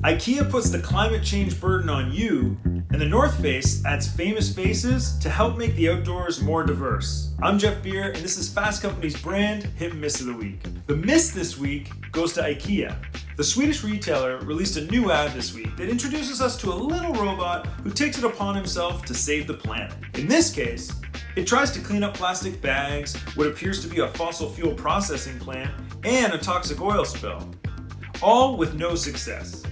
Ikea puts the climate change burden on you, and the North Face adds famous faces to help make the outdoors more diverse. I'm Jeff Beer, and this is Fast Company's brand Hit and Miss of the Week. The miss this week goes to Ikea. The Swedish retailer released a new ad this week that introduces us to a little robot who takes it upon himself to save the planet. In this case, it tries to clean up plastic bags, what appears to be a fossil fuel processing plant, and a toxic oil spill. All with no success.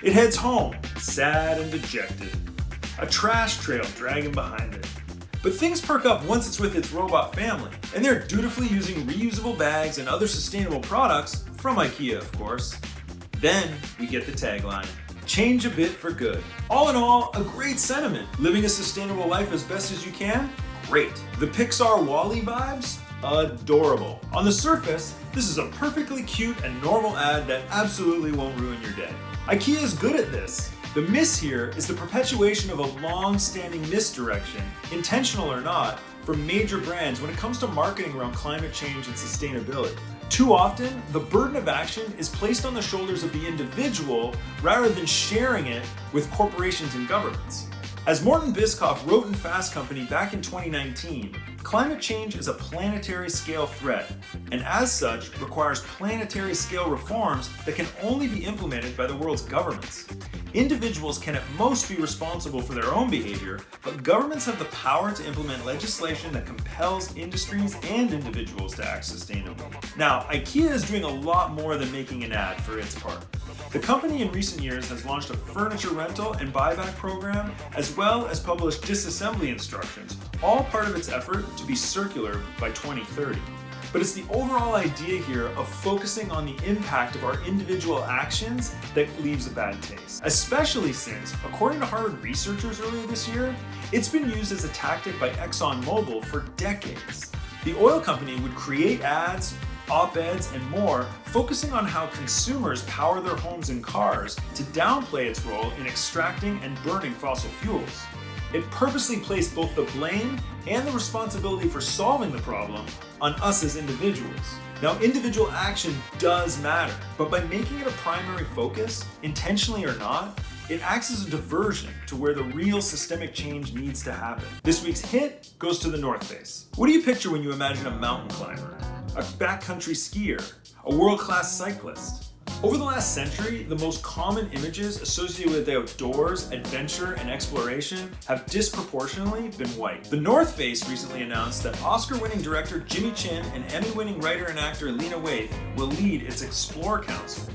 It heads home, sad and dejected. A trash trail dragging behind it. But things perk up once it's with its robot family, and they're dutifully using reusable bags and other sustainable products from Ikea, of course. Then we get the tagline, change a bit for good. All in all, a great sentiment. Living a sustainable life as best as you can? Great. The Pixar WALL-E vibes? Adorable. On the surface, this is a perfectly cute and normal ad that absolutely won't ruin your day. Ikea is good at this. The miss here is the perpetuation of a long-standing misdirection, intentional or not, from major brands when it comes to marketing around climate change and sustainability. Too often, the burden of action is placed on the shoulders of the individual rather than sharing it with corporations and governments. As Morten Bischoff wrote in Fast Company back in 2019, climate change is a planetary scale threat, and as such requires planetary scale reforms that can only be implemented by the world's governments. Individuals can at most be responsible for their own behavior, but governments have the power to implement legislation that compels industries and individuals to act sustainably. Now, Ikea is doing a lot more than making an ad for its part. The company in recent years has launched a furniture rental and buyback program, as well as published disassembly instructions, all part of its effort to be circular by 2030. But it's the overall idea here of focusing on the impact of our individual actions that leaves a bad taste. Especially since, according to Harvard researchers earlier this year, it's been used as a tactic by Exxonmobil for decades. The oil company would create ads, op-eds, and more, focusing on how consumers power their homes and cars to downplay its role in extracting and burning fossil fuels. It purposely placed both the blame and the responsibility for solving the problem on us as individuals. Now, individual action does matter, but by making it a primary focus, intentionally or not, it acts as a diversion to where the real systemic change needs to happen. This week's hit goes to the North Face. What do you picture when you imagine a mountain climber, a backcountry skier, a world-class cyclist? Over the last century, the most common images associated with the outdoors, adventure, and exploration have disproportionately been white. The North Face recently announced that Oscar-winning director Jimmy Chin and Emmy-winning writer and actor Lena Waithe will lead its Explore Council.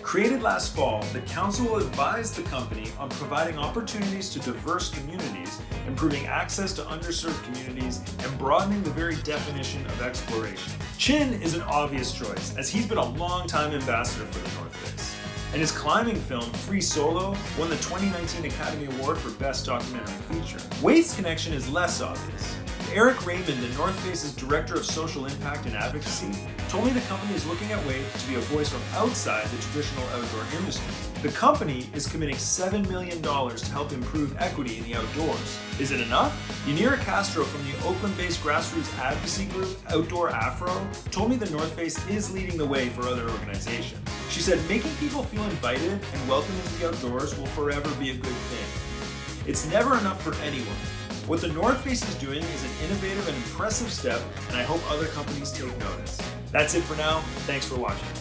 Created last fall, the council will advise the company on providing opportunities to diverse communities, improving access to underserved communities, and broadening the very definition of exploration. Chin is an obvious choice, as he's been a long-time ambassador for the North Face. And his climbing film, Free Solo, won the 2019 Academy Award for Best Documentary Feature. Waithe's connection is less obvious. Eric Raymond, the North Face's Director of Social Impact and Advocacy, told me the company is looking at ways to be a voice from outside the traditional outdoor industry. The company is committing $7 million to help improve equity in the outdoors. Is it enough? Yanira Castro from the Oakland-based grassroots advocacy group Outdoor Afro told me the North Face is leading the way for other organizations. She said making people feel invited and welcome into the outdoors will forever be a good thing. It's never enough for anyone. What the North Face is doing is an innovative and impressive step, and I hope other companies take notice. That's it for now. Thanks for watching.